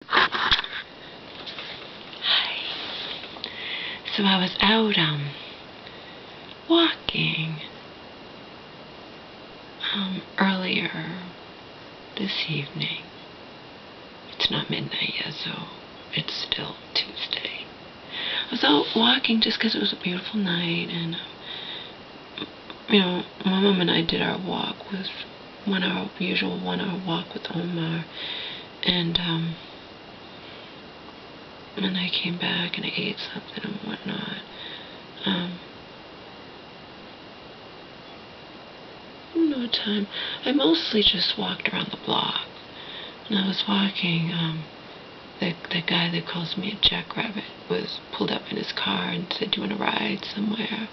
Hi. So I was out walking earlier this evening. It's not midnight yet, so it's still Tuesday. I was out walking just because it was a beautiful night, and my mom and I did our walk with usual 1 hour walk with Omar, and I came back and I ate something and whatnot. Time. I mostly just walked around the block. And I was walking, the guy that calls me a jackrabbit was pulled up in his car and said, "Do you want to ride somewhere?"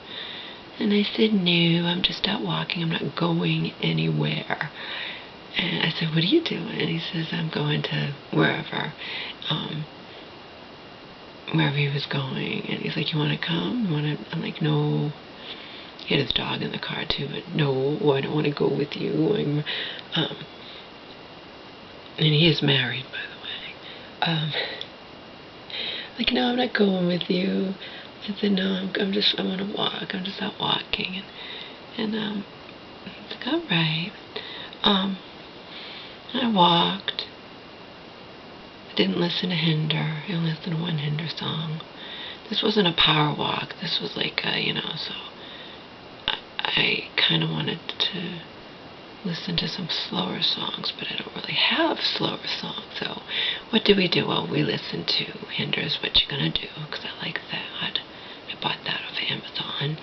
And I said, "No, I'm just out walking. I'm not going anywhere." And I said, "What are you doing?" And he says, "I'm going to wherever he was going." And he's like, "You want to come? I'm like, "No." He had his dog in the car too, but no, I don't want to go with you. And he is married, by the way. Like, "No, I'm not going with you." I said, "No, I want to walk. I'm just out walking." And he's like, "All right." I walked. I didn't listen to Hinder. I only listened to one Hinder song. This wasn't a power walk. This was like so I kind of wanted to listen to some slower songs, but I don't really have slower songs. So what did we do? Well, we listened to Hinder's "What You Gonna Do," because I like that. I bought that off Amazon.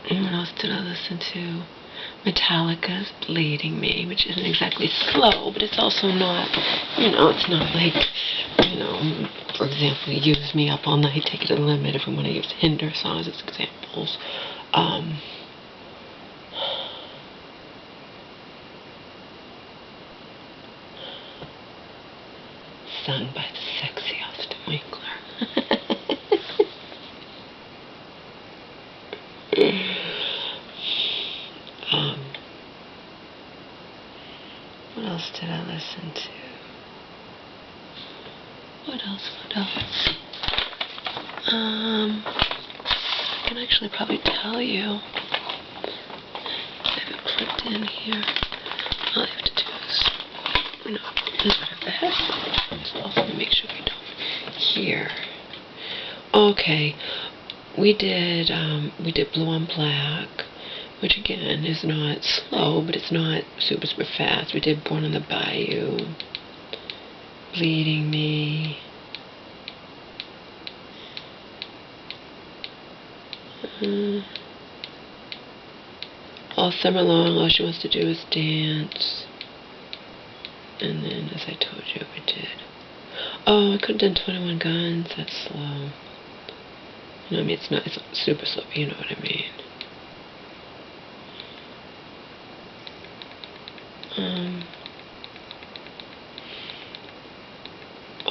And what else did I listen to? Metallica's "Bleeding Me," which isn't exactly slow, but it's also not, it's not like, for example, "Use Me Up All Night, Take It to the Limit," if we want to use Hinder songs as examples. Sung by the sexy Austin Winkler. What else did I listen to? What else? I can actually probably tell you. I have it plugged in here. All I have to do is, have the headphones off and make sure we don't hear. Okay, we did Blue on Black, which again is not slow, but it's not super fast. We did Born on the Bayou, Bleeding Me. All summer long, all she wants to do is dance. And then, as I told you, we did. Oh, I could have done 21 Guns. That's slow. It's not super slow, but you know what I mean.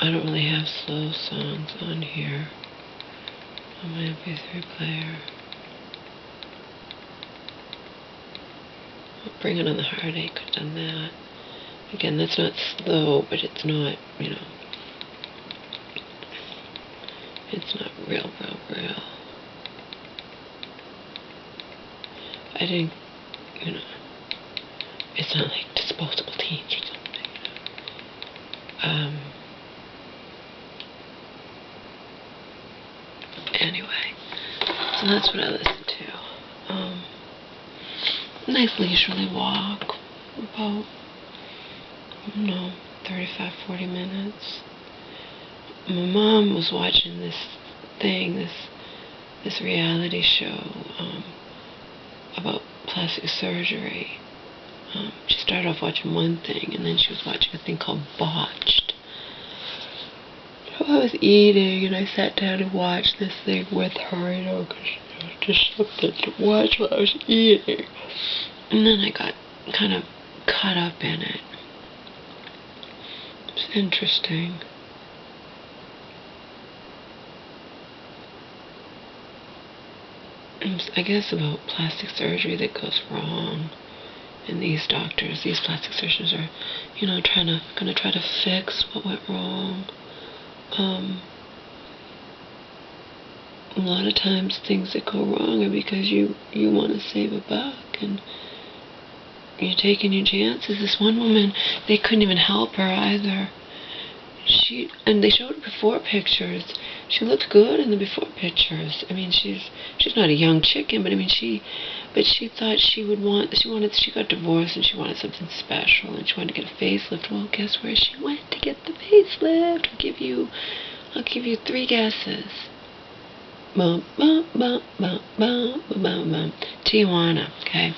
I don't really have slow songs on here on my MP3 player. Bring It On the Heartache, could have done that. Again, that's not slow, but it's not, it's not real. I didn't, it's not like Disposable Teens or something. Anyway, so that's what I listened to. Nice leisurely walk, about, 35, 40 minutes. My mom was watching this reality show about plastic surgery. She started off watching one thing, and then she was watching a thing called Botched. So I was eating, and I sat down and watched this thing with her, because just something to watch while I was eating. And then I got kind of caught up in it. It's interesting. I guess about plastic surgery that goes wrong, And these doctors, these plastic surgeons are, you know, gonna try to fix what went wrong. A lot of times things that go wrong are because you want to save a buck and you're taking your chances. This one woman, they couldn't even help her either. And they showed before pictures. She looked good in the before pictures. I mean, she's not a young chicken, but I mean, she thought she got divorced and she wanted something special and she wanted to get a facelift. Well, guess where she went to get the facelift? I'll give you 3 guesses. Tijuana, okay?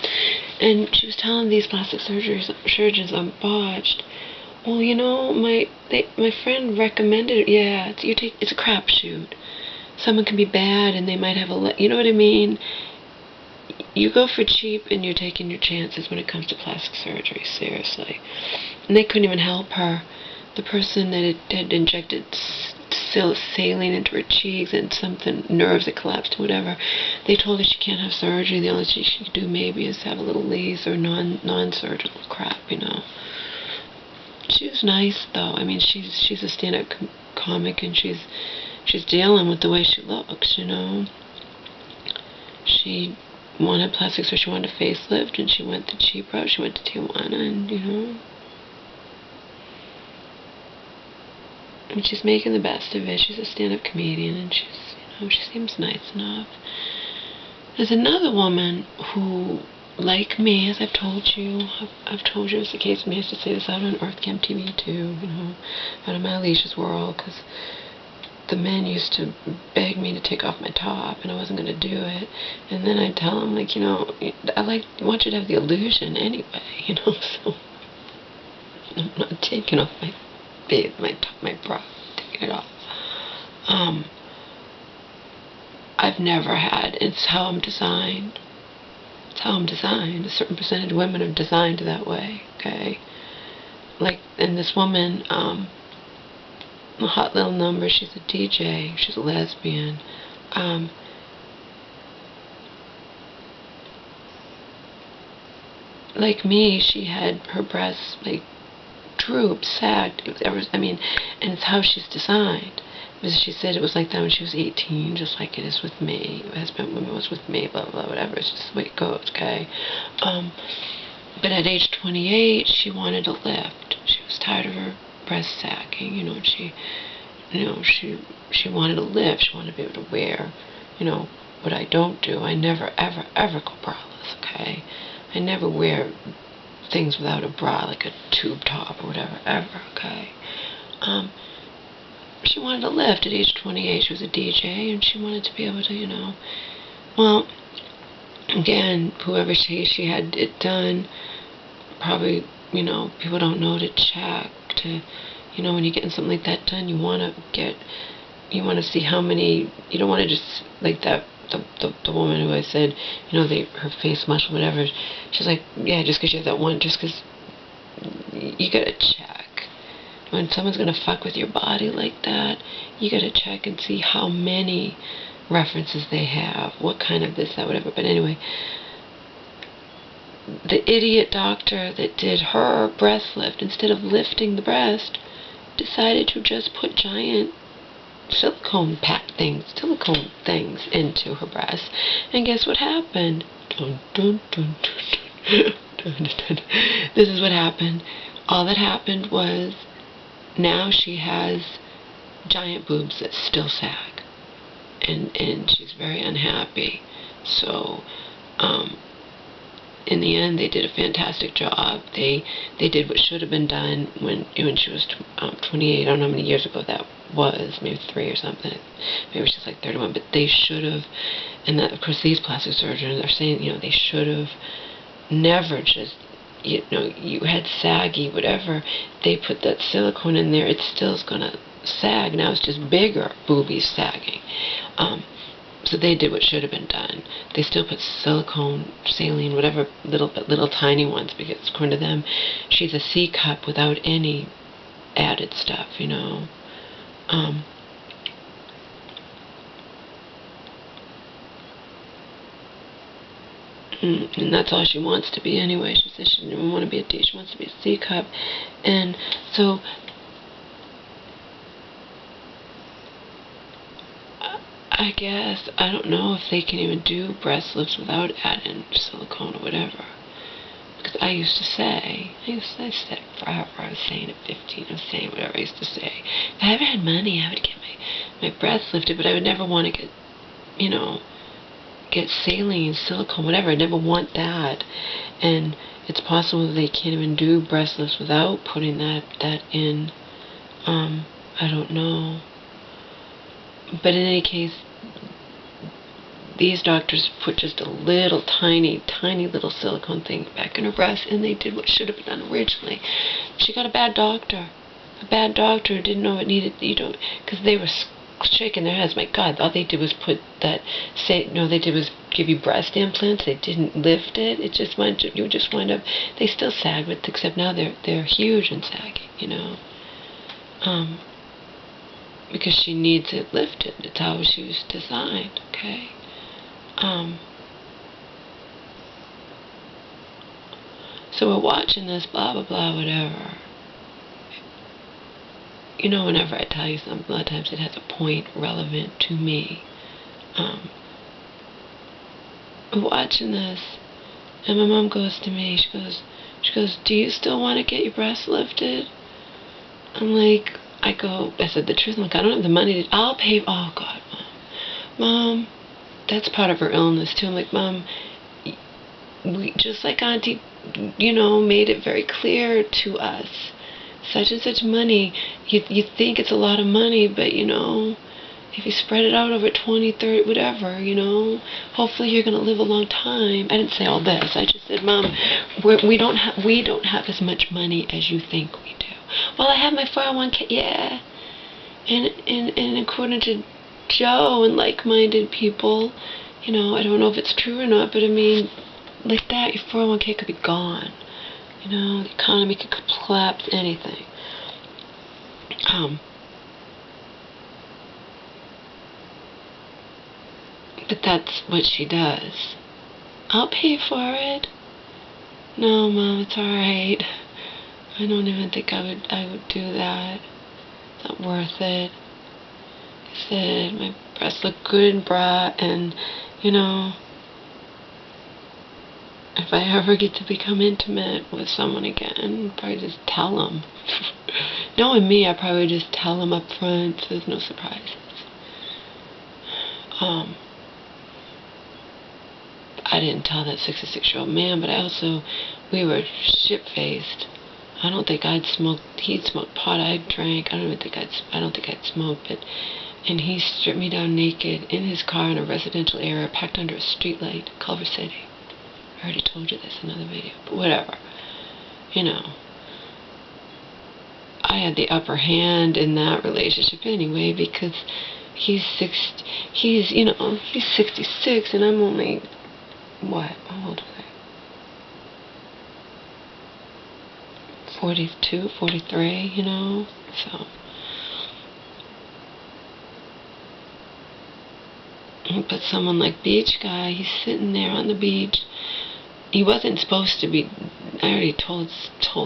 And she was telling these plastic surgeons I'm botched. Well, you know, my friend recommended it. Yeah, it's a crapshoot. Someone can be bad and they might have you know what I mean? You go for cheap and you're taking your chances when it comes to plastic surgery, seriously. And they couldn't even help her. The person that had injected saline into her cheeks and nerves that collapsed and whatever, they told her she can't have surgery. The only thing she could do maybe is have a little laser, non-surgical crap, you know. She was nice though. I mean, she's a stand-up comic and she's dealing with the way she looks, you know. She wanted plastic surgery, she wanted a facelift, and she went the cheap route. She went to Tijuana, and you know. And she's making the best of it. She's a stand-up comedian, and she seems nice enough. There's another woman who, like me, as I've told you it's the case with me. I used to say this out on EarthCam TV too, you know, out of my Alicia's world, because the men used to beg me to take off my top, and I wasn't going to do it. And then I'd tell them, like, you know, I want you to have the illusion anyway, you know, so I'm not taking off my bra, taking it off. I've never had. It's how I'm designed. It's how I'm designed. A certain percentage of women are designed that way, okay? Like, and this woman, a hot little number, she's a DJ, she's a lesbian. Like me, she had her breasts, like, drooped, sagged. And it's how she's designed. Because she said it was like that when she was 18, just like it is with me. It has been when it was with me, blah, blah, blah, whatever. It's just the way it goes, okay? But at age 28, she wanted to lift. She was tired of her breast sagging, you know, and she wanted to lift. She wanted to be able to wear, you know, what I don't do. I never, ever, ever go braless, okay? I never wear things without a bra, like a tube top or whatever, ever, okay? She wanted to lift at age 28. She was a DJ, and she wanted to be able to, you know, well, again, whoever she had it done, probably, you know, people don't know to check, to, you know, when you're getting something like that done, you want to see how many, you don't want to just, like that, the woman who I said, you know, her face muscle, whatever, she's like, yeah, just because you have that one, just because you got to check. When someone's going to fuck with your body like that, you got to check and see how many references they have, what kind of this, that, whatever. But anyway, the idiot doctor that did her breast lift, instead of lifting the breast, decided to just put giant silicone things into her breast. And guess what happened? Dun, dun, dun, dun, dun, dun, dun, dun. This is what happened. All that happened was, now she has giant boobs that still sag, and she's very unhappy. So, in the end, they did a fantastic job. They did what should have been done when she was 28. I don't know how many years ago that was, maybe 3 or something. Maybe she's like 31. But they should have, and that, of course, these plastic surgeons are saying, you know, they should have never just, you know, you had saggy, whatever, they put that silicone in there, it still's gonna sag. Now it's just bigger boobies sagging. So they did what should have been done. They still put silicone, saline, whatever, little tiny ones, because according to them, she's a C cup without any added stuff, you know. And that's all she wants to be anyway. She says she didn't want to be a D. She wants to be a C cup. And so I guess, I don't know if they can even do breast lifts without adding silicone or whatever. Because I said forever, I was saying at 15, I was saying whatever I used to say. If I ever had money, I would get my breasts lifted, but I would never want to get saline, silicone, whatever. I never want that. And it's possible that they can't even do breast lifts without putting that in. I don't know. But in any case, these doctors put just a little tiny little silicone thing back in her breast, and they did what should have been done originally. She got a bad doctor who didn't know it needed, because they were shaking their heads. My God, all they did was give you breast implants. They didn't lift it. It just you just wind up. They still sag, but except now they're huge and sagging. Because she needs it lifted. It's how she was designed. Okay. So we're watching this, blah blah blah, whatever. Whenever I tell you something, a lot of times it has a point relevant to me. We're watching this, and my mom goes to me, she goes, do you still want to get your breasts lifted? I'm like, I said the truth, I'm like, I don't have the money I'll pay. Oh God, Mom, that's part of her illness too. I'm like, Mom, we, just like Auntie, made it very clear to us, such and such money, you think it's a lot of money, but if you spread it out over 20, 30, whatever, hopefully you're going to live a long time. I didn't say all this. I just said, Mom, we don't have as much money as you think we do. Well, I have my 401k, yeah. And according to Joe and like-minded people, I don't know if it's true or not, but I mean, like that, your 401k could be gone. The economy could collapse, anything. But that's what she does. I'll pay for it. No, Mom, it's alright. I don't even think I would do that. It's not worth it. I said, my breasts look good in bra, and, if I ever get to become intimate with someone again, I'd probably just tell them. Knowing me, I probably just tell them up front, so there's no surprises. I didn't tell that 66-year-old man, but we were shit-faced. I don't think I'd smoked. He'd smoked pot. I drank. I don't think I'd smoked it. And he stripped me down naked in his car in a residential area, packed under a streetlight, Culver City. I already told you this in another video, but whatever. I had the upper hand in that relationship anyway, because he's 66, and I'm only, what? How old was I? 42, 43, so. But someone like Beach Guy, he's sitting there on the beach. He wasn't supposed to be, I already told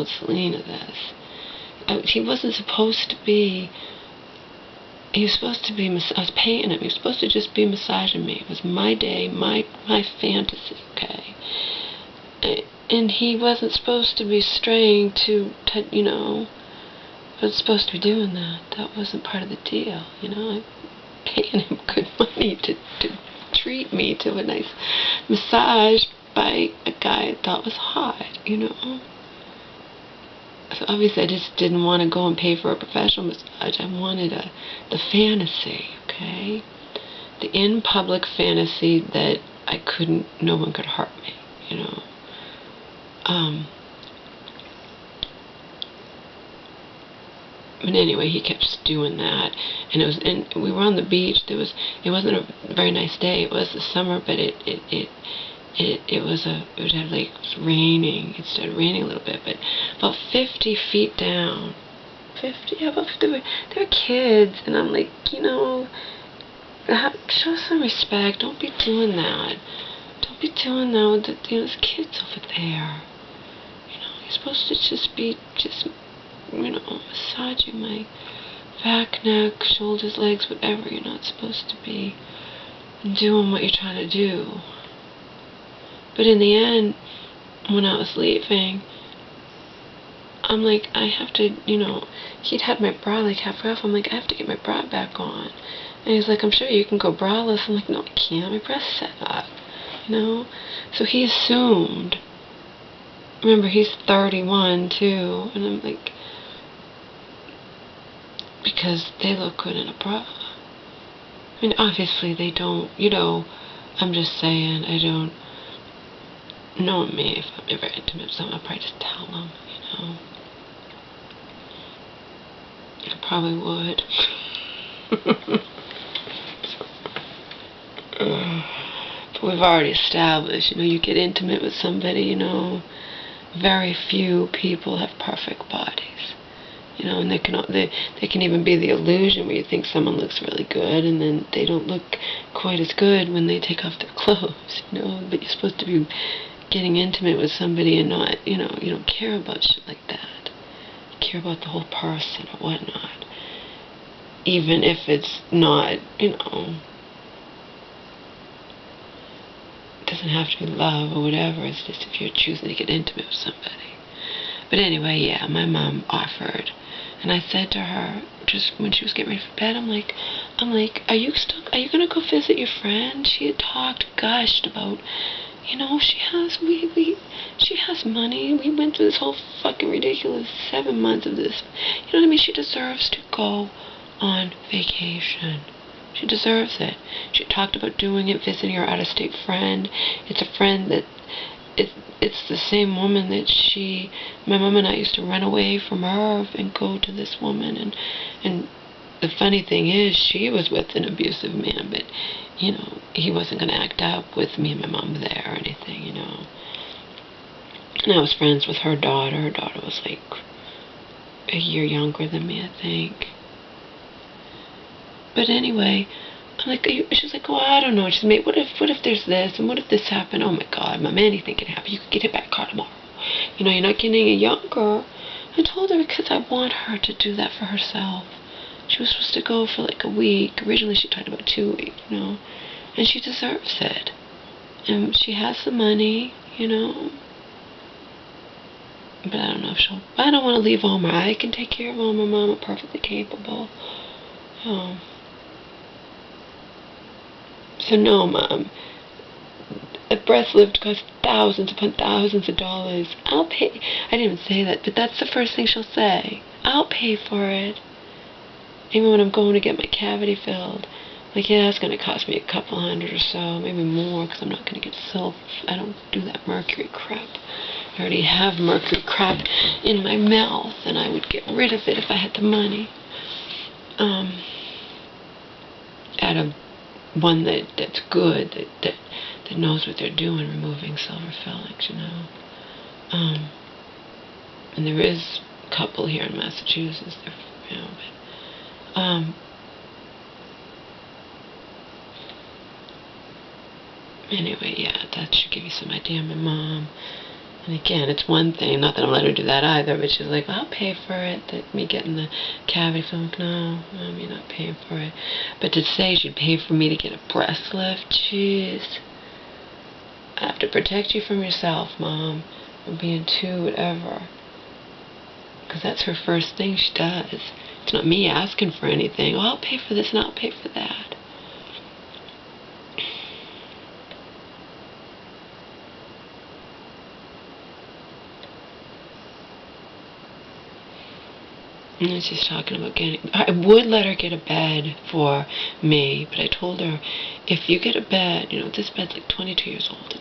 Selena this. He wasn't supposed to be, he was supposed to be, I was paying him, he was supposed to just be massaging me. It was my day, my fantasy, okay? And he wasn't supposed to be straying to wasn't supposed to be doing that. That wasn't part of the deal, I'm paying him good money to treat me to a nice massage by a guy I thought was hot, So obviously I just didn't want to go and pay for a professional massage. I wanted the fantasy, okay? The in-public fantasy that no one could hurt me, But anyway, he kept doing that, and we were on the beach. It wasn't a very nice day. It was the summer, but it was raining. It started raining a little bit, but about 50 feet down. 50, yeah, about 50. They were kids, and I'm like, show some respect. Don't be doing that. Don't be doing that with the, those kids over there. You're supposed to just be, massaging my back, neck, shoulders, legs, whatever. You're not supposed to be doing what you're trying to do. But in the end, when I was leaving, I'm like, I have to, he'd had my bra like halfway off. I'm like, I have to get my bra back on. And he's like, I'm sure you can go braless. I'm like, no, I can't. My bra's set up, So he assumed. Remember, he's 31, too. And I'm like, because they look good in a bra. I mean, obviously they don't, I'm just saying, I don't know me. If I'm ever intimate with someone, I'll probably just tell them, I probably would. But we've already established, you get intimate with somebody, very few people have perfect bodies. And they can even be the illusion where you think someone looks really good and then they don't look quite as good when they take off their clothes, But you're supposed to be getting intimate with somebody and not, you don't care about shit like that. You care about the whole person or whatnot. Even if it's not, it doesn't have to be love or whatever. It's just if you're choosing to get intimate with somebody. But anyway, yeah, my mom offered. And I said to her, just when she was getting ready for bed, I'm like, are you gonna go visit your friend? She had gushed about, she has money. We went through this whole fucking ridiculous 7 months of this. You know what I mean? She deserves to go on vacation. She deserves it. She talked about doing it, visiting her out-of-state friend. It's a friend that, it's the same woman that my mom and I used to run away from her and go to this woman. And the funny thing is, she was with an abusive man, but, he wasn't going to act up with me and my mom there or anything, And I was friends with her daughter. Her daughter was like a year younger than me, I think. But anyway, I'm like, she's like, I don't know. She's like, what if there's this, and what if this happened? Oh my God, Mom, anything can happen. You could get hit by a car tomorrow. You're not getting any younger. I told her because I want her to do that for herself. She was supposed to go for like a week. Originally she talked about 2 weeks, and she deserves it. And she has the money, But I don't know if I don't want to leave Omar. I can take care of Omar, Mom. I'm perfectly capable. So no, Mom. A breast lift costs thousands upon thousands of dollars. I'll pay. I didn't even say that, but that's the first thing she'll say. I'll pay for it. Even when I'm going to get my cavity filled. Like, yeah, it's going to cost me a couple $100 or so, maybe more, because I'm not going to get silk. I don't do that mercury crap. I already have mercury crap in my mouth, and I would get rid of it if I had the money. At a one that's good, that knows what they're doing, removing silver fillings, And there is a couple here in Massachusetts, but anyway, yeah, that should give you some idea. My mom, and again, it's one thing, not that I'm letting her do that either, but she's like, well, I'll pay for it, that me getting the cavity filled. No, Mom, you're not paying for it. But to say she'd pay for me to get a breast lift, jeez. I have to protect you from yourself, Mom, from being too whatever. Because that's her first thing she does. It's not me asking for anything. Oh, I'll pay for this and I'll pay for that. And she's talking about I would let her get a bed for me, but I told her, if you get a bed, this bed's like 22 years old.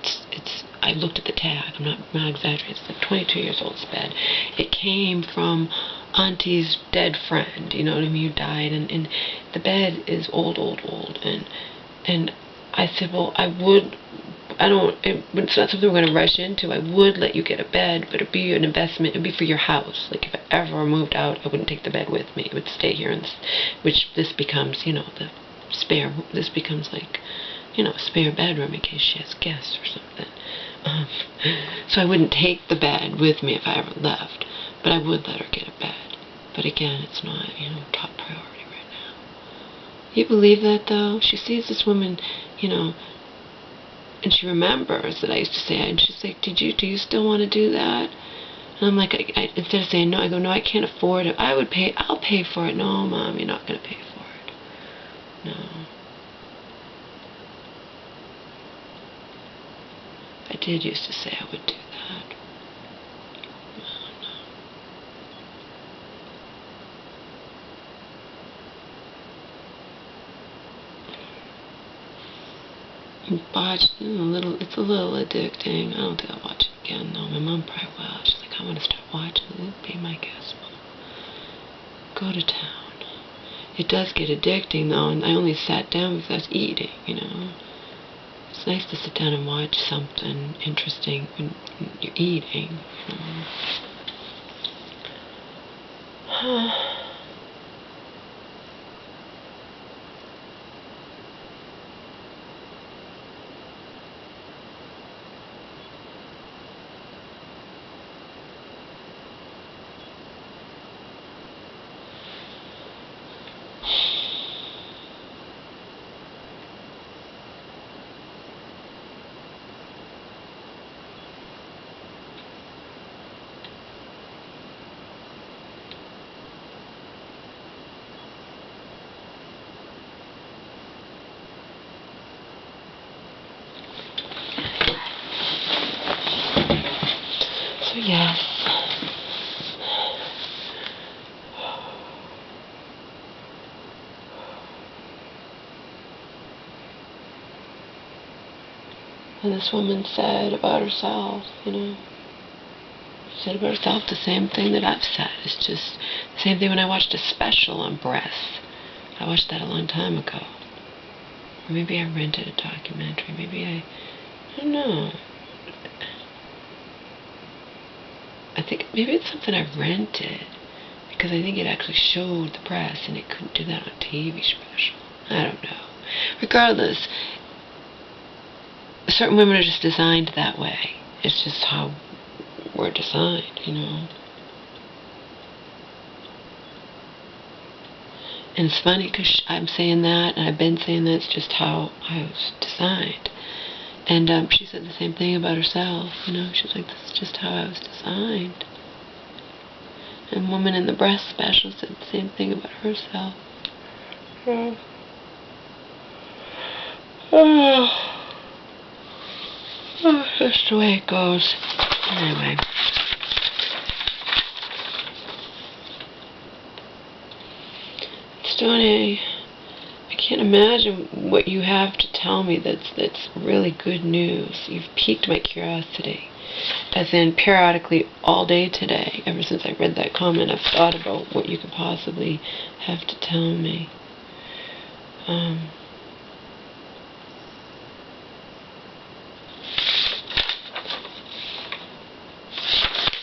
I looked at the tag. I'm not exaggerating. It's like 22 years old, this bed. It came from Auntie's dead friend, you know what I mean, who died, and the bed is old, and I said, well, it's not something we're going to rush into. I would let you get a bed, but it'd be an investment. It'd be for your house. Like, if I ever moved out, I wouldn't take the bed with me. It would stay here, which this becomes, the spare. This becomes like a spare bedroom in case she has guests or something. So I wouldn't take the bed with me if I ever left, but I would let her get a bed. But again, it's not, top priority right now. You believe that, though? She sees this woman, and she remembers that I used to say, and she's like, do you still want to do that? And I'm like, instead of saying no, I go, no, I can't afford it. I'll pay for it. No, Mom, you're not going to pay for it. No. I did used to say I would do that. Watched it's a little addicting. I don't think I'll watch it again though. My mom probably will. She's like, I'm gonna start watching it. Be my guest, Mom. Go to town. It does get addicting though, and I only sat down because I was eating, It's nice to sit down and watch something interesting when you're eating, So yes. And this woman said about herself, she said about herself the same thing that I've said. It's just the same thing when I watched a special on breasts. I watched that a long time ago. Or maybe I rented a documentary. Maybe I don't know. I think maybe it's something I rented, because I think it actually showed the breasts and it couldn't do that on a TV special. I don't know. Regardless, certain women are just designed that way. It's just how we're designed, And it's funny because I'm saying that, and I've been saying that, it's just how I was designed. And she said the same thing about herself, She's like, this is just how I was designed. And woman in the breast special said the same thing about herself. That's the way it goes. Anyway. Stoney, I can't imagine what you have to tell me that's really good news. You've piqued my curiosity. As in, periodically, all day today, ever since I read that comment, I've thought about what you could possibly have to tell me.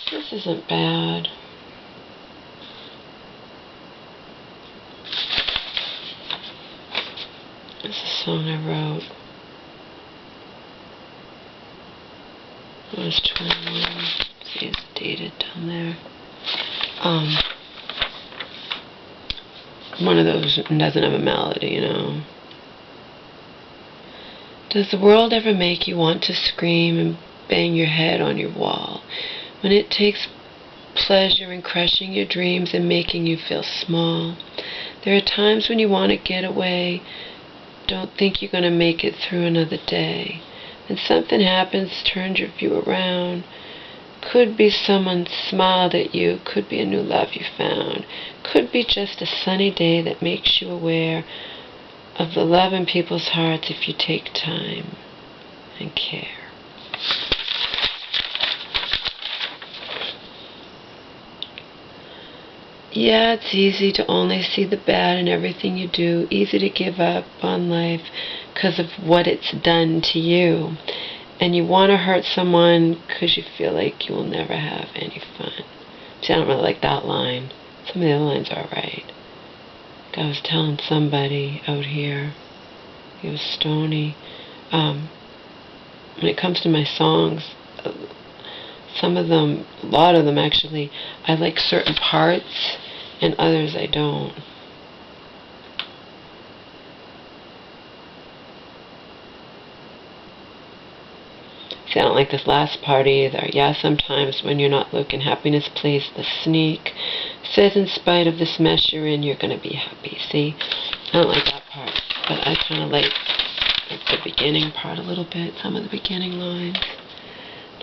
This isn't bad. This is a song I wrote. I was 21. See, it's dated down there. One of those doesn't have a melody, Does the world ever make you want to scream and bang your head on your wall? When it takes pleasure in crushing your dreams and making you feel small. There are times when you want to get away, don't think you're going to make it through another day. Then something happens, turns your view around. Could be someone smiled at you, could be a new love you found, could be just a sunny day that makes you aware of the love in people's hearts if you take time and care. Yeah, it's easy to only see the bad in everything you do, easy to give up on life because of what it's done to you. And you want to hurt someone because you feel like you will never have any fun. See, I don't really like that line. Some of the other lines are right. Like I was telling somebody out here, He was stony. When it comes to my songs, some of them, a lot of them actually, I like certain parts, and others I don't. See, I don't like this last part either. Yeah, sometimes when you're not looking, happiness plays the sneak. Says in spite of this mess you're in, you're going to be happy. See, I don't like that part. But I kind of like the beginning part a little bit, some of the beginning lines.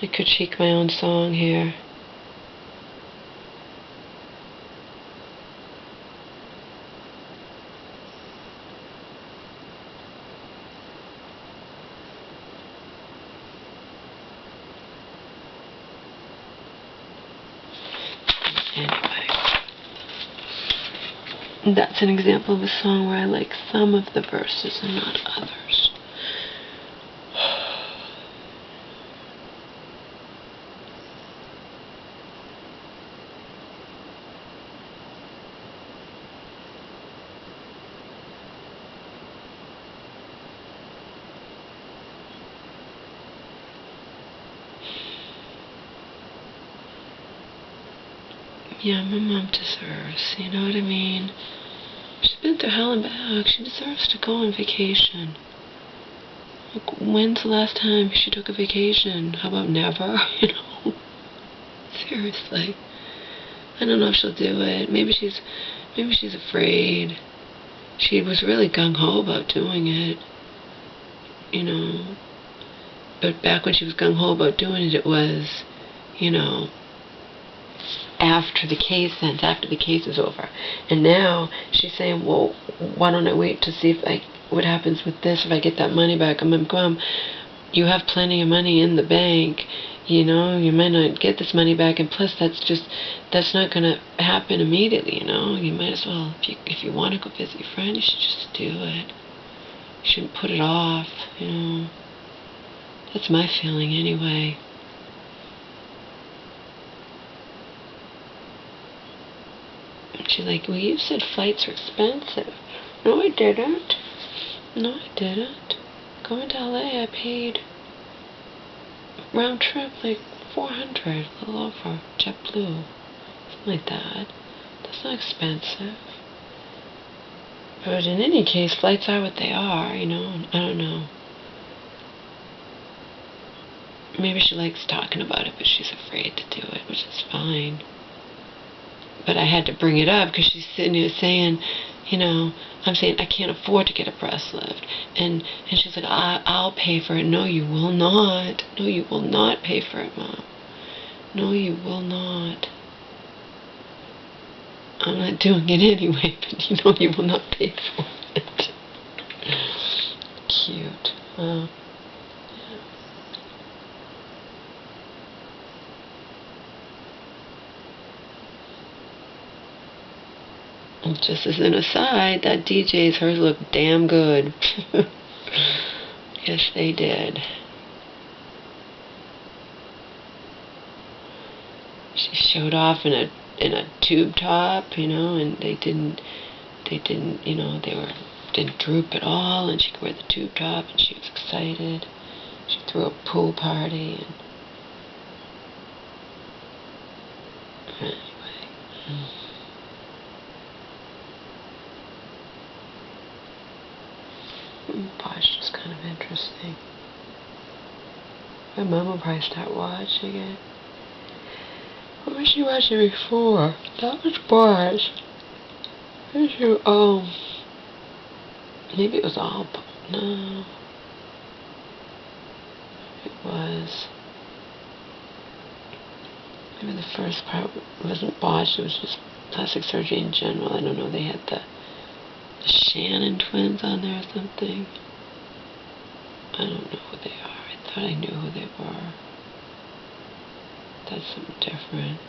I critique my own song here. Anyway, that's an example of a song where I like some of the verses and not others. Yeah, my mom deserves, you know what I mean? She's been through hell and back. She deserves to go on vacation. Like, when's the last time she took a vacation? How about never? You know? Seriously. I don't know if she'll do it. Maybe she's afraid. She was really gung-ho about doing it. You know? But back when she was gung-ho about doing it, it was, you know, after the case ends, after the case is over. And now she's saying, well, why don't I wait to see what happens with this if I get that money back? I'm like, Mom, you have plenty of money in the bank. You know, you might not get this money back, and plus that's not going to happen immediately, you know. You might as well, if you want to go visit your friend, you should just do it. You shouldn't put it off, you know. That's my feeling anyway. She's like, well, you said flights are expensive. No, I didn't. No, I didn't. Going to LA, I paid round trip like $400, a little over, JetBlue, something like that. That's not expensive. But in any case, flights are what they are, you know. I don't know. Maybe she likes talking about it, but she's afraid to do it, which is fine. But I had to bring it up because she's sitting here saying, you know, I'm saying I can't afford to get a breast lift. And she's like, I'll pay for it. No, you will not. No, you will not pay for it, Mom. No, you will not. I'm not doing it anyway, but you know you will not pay for it. Cute. Yeah. Just as an aside, that DJ's, hers looked damn good. Yes, they did. She showed off in a tube top, you know, and they didn't, you know, didn't droop at all, and she could wear the tube top, and she was excited. She threw a pool party, and anyway. Bosch is kind of interesting. My mom will probably start watching it. What was she watching before? That was Bosch. Maybe it was all. No. It was. Maybe the first part wasn't Bosch, it was just plastic surgery in general. I don't know, they had the Shannon twins on there or something. I don't know who they are. I thought I knew who they were. That's something different.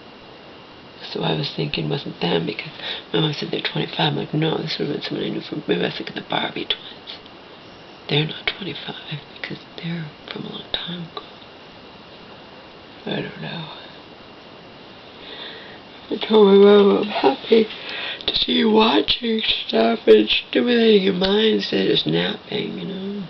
So I was thinking it wasn't them because my mom said they're 25. I'm like, no, this would have been someone I knew from, maybe I was thinking the Barbie twins. They're not 25 because they're from a long time ago. I don't know. I told my mom I'm happy to see you watching stuff and stimulating your mind instead of just napping, you know.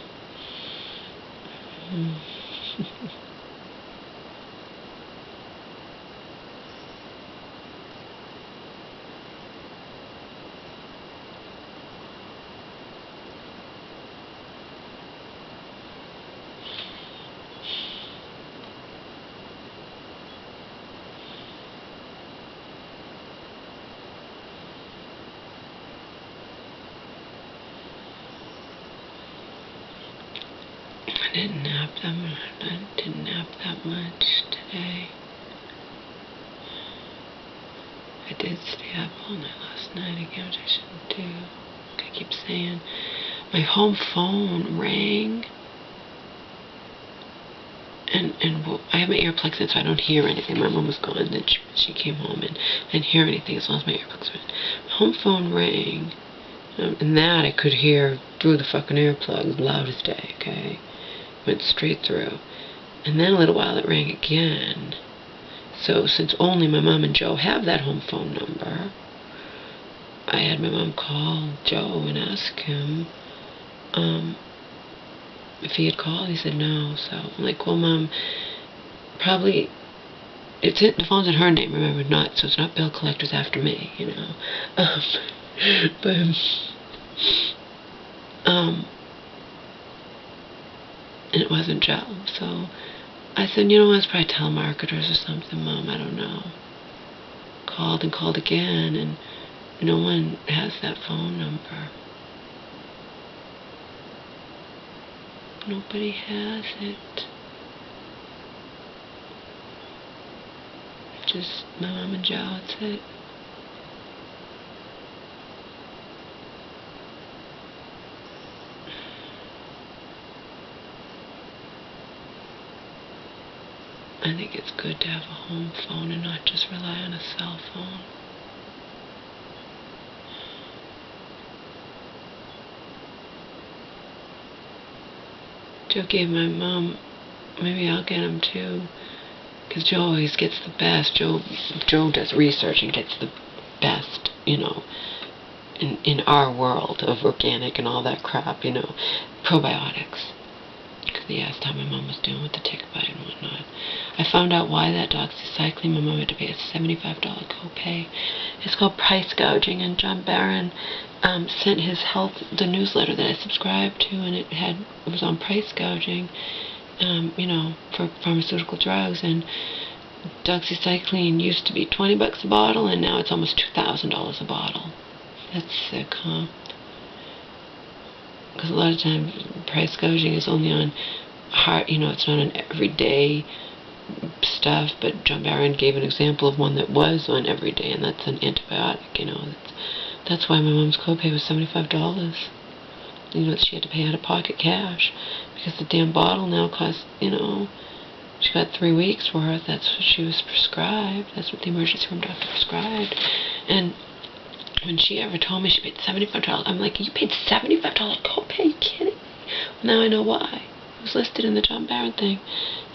I didn't nap that much today. I did stay up all night last night again, which I shouldn't do. Like I keep saying, my home phone rang, and I have my earplugs in, so I don't hear anything. My mom was gone, then she came home, and I didn't hear anything as long as my earplugs were in. My home phone rang, and that I could hear through the fucking earplugs, loud as day, okay? Went straight through. And then a little while it rang again. So since only my mom and Joe have that home phone number, I had my mom call Joe and ask him if he had called. He said no. So I'm like, well, Mom, probably the phone's in her name, remember, not, so it's not bill collectors after me, you know. And it wasn't Joe, so I said, you know, it's probably telemarketers or something, Mom, I don't know. Called and called again, and no one has that phone number. Nobody has it. Just my mom and Joe, that's it. I think it's good to have a home phone and not just rely on a cell phone. Joe gave my mom, maybe I'll get him too, because Joe always gets the best. Joe does research and gets the best, you know, in our world of organic and all that crap, you know, probiotics. Because he asked how my mom was doing with the tick bite and whatnot. I found out why that doxycycline my mom had to pay a $75 copay. It's called price gouging, and John Barron sent his the newsletter that I subscribed to, and it was on price gouging, you know, for pharmaceutical drugs, and doxycycline used to be $20 a bottle, and now it's almost $2,000 a bottle. That's sick, huh? Because a lot of times price gouging is only on you know, it's not on everyday stuff, but John Barron gave an example of one that was on everyday, and that's an antibiotic, you know. That's why my mom's copay was $75. You know, she had to pay out of pocket cash, because the damn bottle now costs, you know, she got 3 weeks worth. That's what she was prescribed. That's what the emergency room doctor prescribed. And when she ever told me she paid $75, I'm like, you paid $75 copay? Are you kidding me? Well, now I know why. It was listed in the John Barron thing.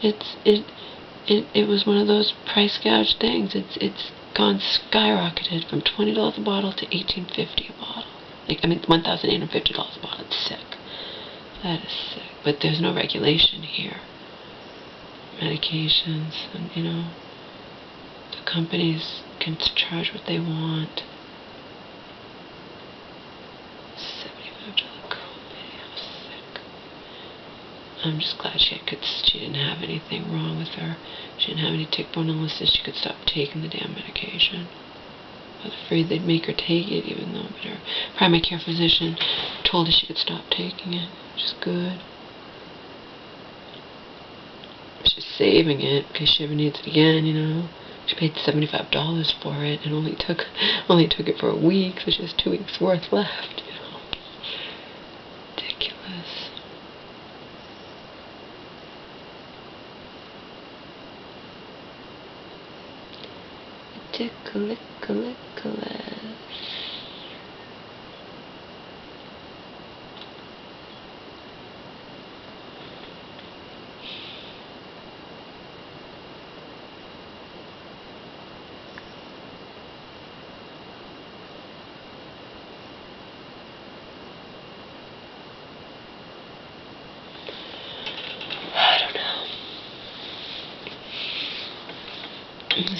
It was one of those price gouge things. It's gone skyrocketed from $20 a bottle to $18.50 a bottle. $1,850 a bottle. It's sick. That is sick. But there's no regulation here. Medications, and you know, the companies can charge what they want. $75 copay. How sick. I'm just glad she didn't have anything wrong with her. She didn't have any tick-borne illnesses. She could stop taking the damn medication. I was afraid they'd make her take it, even though her primary care physician told her she could stop taking it, which is good. She's saving it because she ever needs it again, you know. She paid $75 for it and only took it for a week, so she has 2 weeks worth left, you know. Ridiculous. Ridiculous.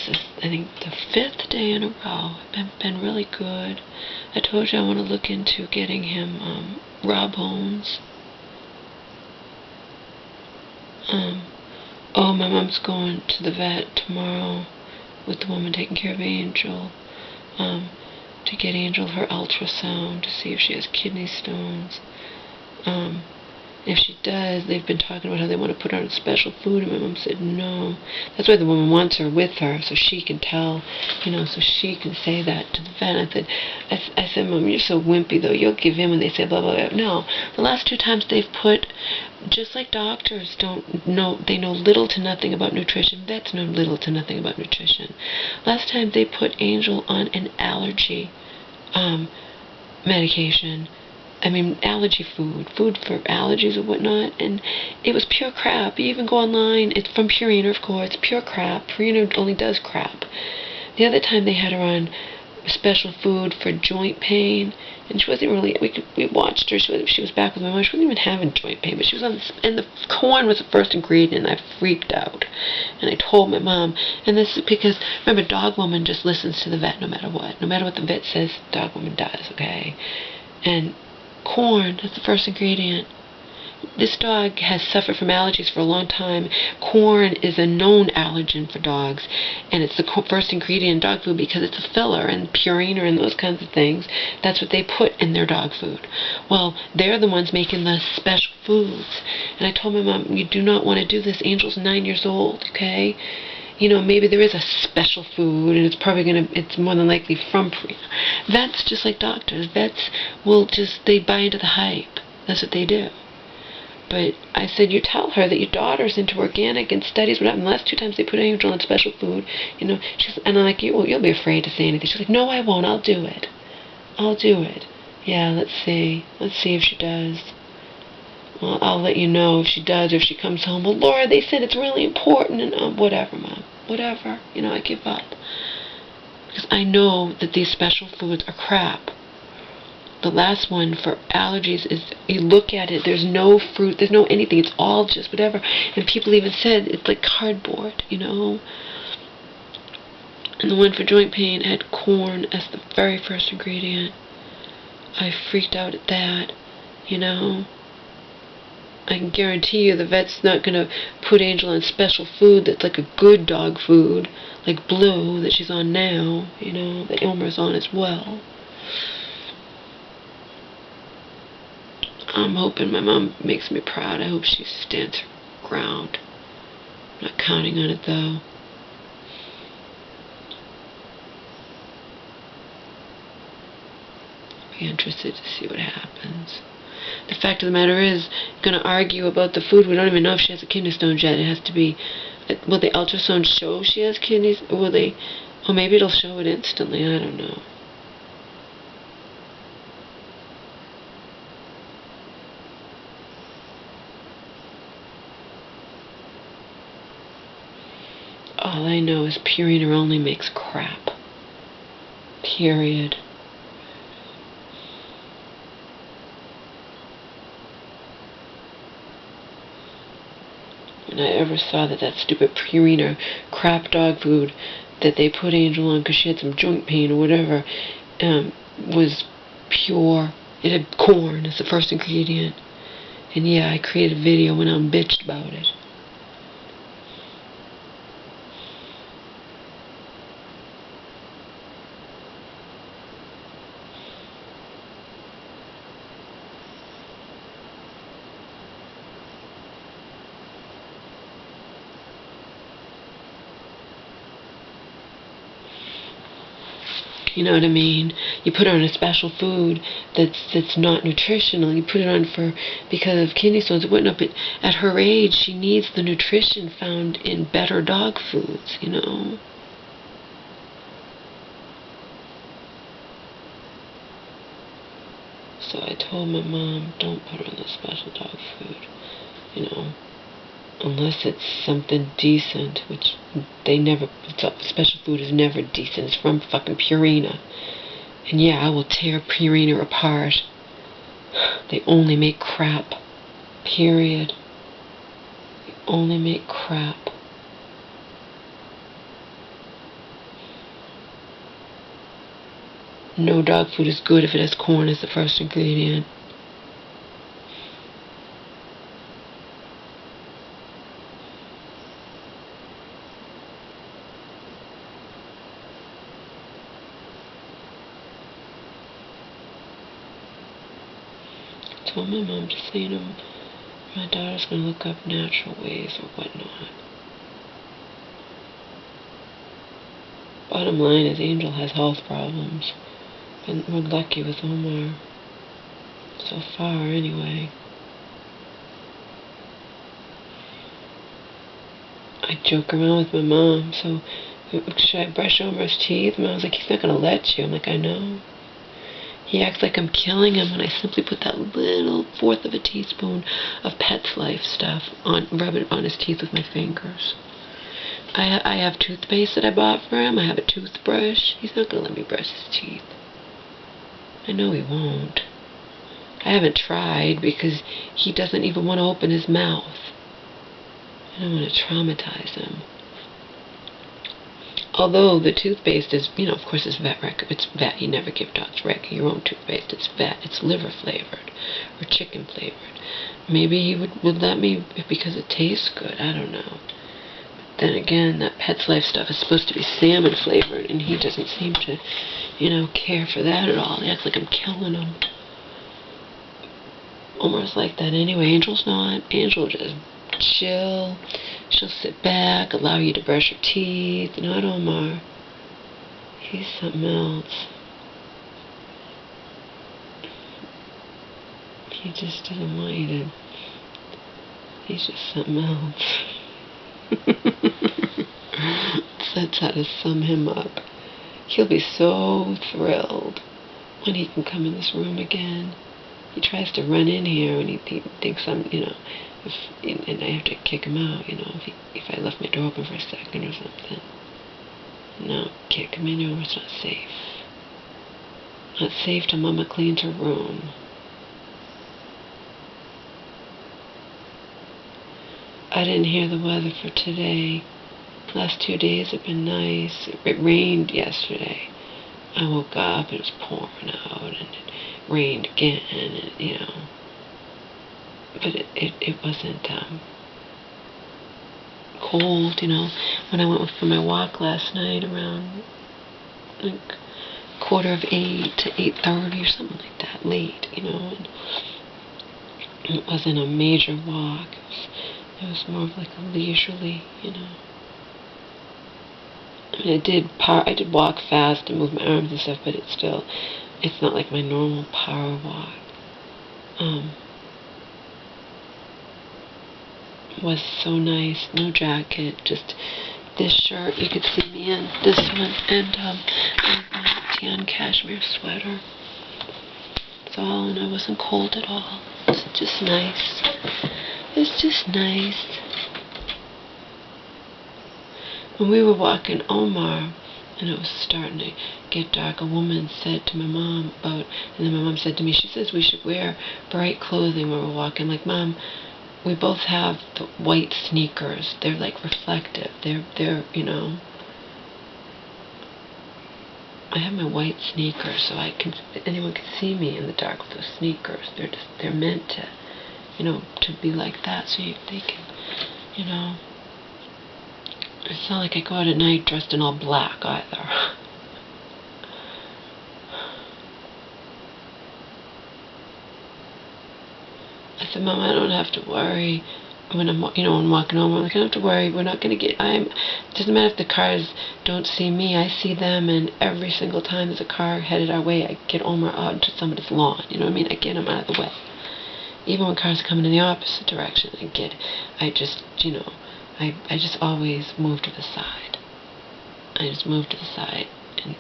This is, I think, the 5th day in a row. I've been really good. I told you I want to look into getting him raw bones. Oh, my mom's going to the vet tomorrow with the woman taking care of Angel, to get Angel her ultrasound to see if she has kidney stones. If she does, they've been talking about how they want to put her on special food, and my mom said no. That's why the woman wants her with her, so she can tell, so she can say that to the vet. I said, Mom, you're so wimpy, though. You'll give in when they say blah, blah, blah. No. The last 2 times they've put, just like doctors don't know, they know little to nothing about nutrition. Vets know little to nothing about nutrition. Last time they put Angel on an allergy medication. Allergy food for allergies or whatnot, and it was pure crap. You even go online, it's from Purina, of course, pure crap. Purina only does crap. The other time they had her on special food for joint pain, and she wasn't really, we watched her, she was back with my mom, she wasn't even having joint pain, but she was on this, and the corn was the first ingredient, and I freaked out, and I told my mom, and this is because, remember, dog woman just listens to the vet no matter what the vet says, dog woman does, okay, and corn, that's the first ingredient. This dog has suffered from allergies for a long time. Corn is a known allergen for dogs, and it's the first ingredient in dog food because it's a filler, and Purina and those kinds of things. That's what they put in their dog food. Well, they're the ones making the special foods. And I told my mom, you do not want to do this. Angel's 9 years old, okay? Maybe there is a special food, and it's more than likely from Purina. Vets, just like doctors, vets they buy into the hype. That's what they do. But I said, you tell her that your daughter's into organic and studies what happened. The last 2 times they put Angel on special food, and I'm like, you'll be afraid to say anything. She's like, no, I won't. I'll do it. Yeah, let's see if she does. Well, I'll let you know if she does, or if she comes home. Well, Laura, they said it's really important, and whatever, Mom. Whatever. I give up. Because I know that these special foods are crap. The last one for allergies is, you look at it, there's no fruit, there's no anything, it's all just whatever. And people even said it's like cardboard, And the one for joint pain had corn as the very first ingredient. I freaked out at that, I can guarantee you the vet's not going to put Angel on special food that's like a good dog food, like Blue that she's on now, that Ilmer's on as well. I'm hoping my mom makes me proud. I hope she stands her ground. I'm not counting on it, though. I'll be interested to see what happens. The fact of the matter is, going to argue about the food. We don't even know if she has a kidney stone yet. It has to be, will the ultrasound show she has kidneys? Or maybe it'll show it instantly. I don't know. All I know is Purina only makes crap. Period. When I ever saw that stupid Purina crap dog food that they put Angel on because she had some joint pain or whatever, was pure. It had corn as the first ingredient. And yeah, I created a video when I'm bitched about it. You know what I mean? You put her on a special food that's not nutritional. You put it on because of kidney stones and whatnot. But at her age, she needs the nutrition found in better dog foods. So I told my mom, don't put her on the special dog food. Unless it's something decent, which special food is never decent. It's from fucking Purina. And yeah, I will tear Purina apart. They only make crap. Period. They only make crap. No dog food is good if it has corn as the first ingredient. I told my mom to say, my daughter's going to look up natural ways or whatnot. Bottom line is Angel has health problems. And we're lucky with Omar. So far, anyway. I joke around with my mom, so should I brush Omar's teeth? Mom's like, he's not going to let you. I'm like, I know. He acts like I'm killing him when I simply put that little fourth of a teaspoon of Pet's Life stuff rub it on his teeth with my fingers. I have toothpaste that I bought for him. I have a toothbrush. He's not going to let me brush his teeth. I know he won't. I haven't tried because he doesn't even want to open his mouth. I don't want to traumatize him. Although the toothpaste is, of course it's vet. You never give dogs your own toothpaste. It's vet. It's liver flavored or chicken flavored. Maybe he would let me because it tastes good. I don't know. But then again, that Pet's Life stuff is supposed to be salmon flavored, and he doesn't seem to, care for that at all. He acts like I'm killing him. Omar's like that anyway. Angel's not. Angel just chill. She'll sit back, allow you to brush your teeth. Not Omar. He's something else. He just doesn't want you to. He's just something else. That's how to sum him up. He'll be so thrilled when he can come in this room again. He tries to run in here and he thinks I'm, and I have to kick him out, if I left my door open for a second or something. No, can't come in here, it's not safe. Not safe till Mama cleans her room. I didn't hear the weather for today. Last 2 days have been nice. It rained yesterday. I woke up, it was pouring out, and it rained again, and, but it wasn't cold, When I went for my walk last night around 7:45 to 8:30 or something like that, late, and it wasn't a major walk. It was more of like a leisurely, I mean, I did walk fast and move my arms and stuff, but it's not like my normal power walk. It was so nice. No jacket, just this shirt. You could see me in this one, and my tan cashmere sweater. That's all, and I wasn't cold at all. It's just nice. It's just nice. When we were walking Omar, and it was starting to get dark, a woman said to my mom and then my mom said to me, she says we should wear bright clothing when we're walking. Like, Mom, we both have the white sneakers. They're like reflective. They're I have my white sneakers, so anyone can see me in the dark with those sneakers. They're meant to, to be like that, so they can, It's not like I go out at night dressed in all black either. I said, Mom, I don't have to worry when I'm walking home. I'm like, I don't have to worry. We're not going to get. It doesn't matter if the cars don't see me. I see them, and every single time there's a car headed our way, I get Omar out into somebody's lawn. You know what I mean? I get him out of the way. Even when cars are coming in the opposite direction, I just always move to the side. I just move to the side, and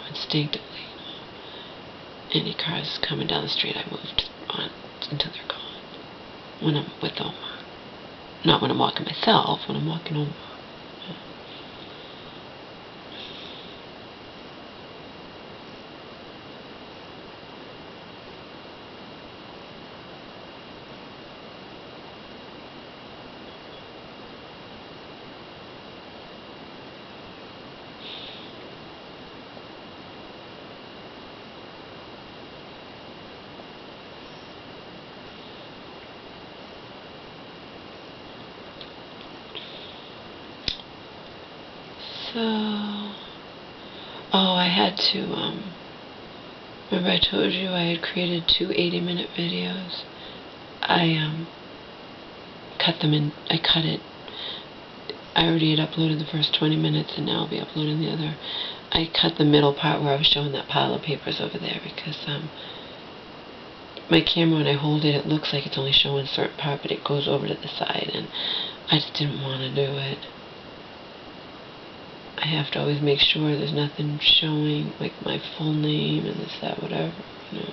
instinctively. Any cars coming down the street, I move on until they're gone. When I'm with Omar, not when I'm walking myself. When I'm walking Omar. So, oh, I had to, remember I told you I had created 2 80-minute videos? I cut them in, I cut it. I already had uploaded the first 20 minutes, and now I'll be uploading the other. I cut the middle part where I was showing that pile of papers over there, because my camera, when I hold it, it looks like it's only showing a certain part, but it goes over to the side, and I just didn't want to do it. I have to always make sure there's nothing showing, like my full name and this, that, whatever, you know.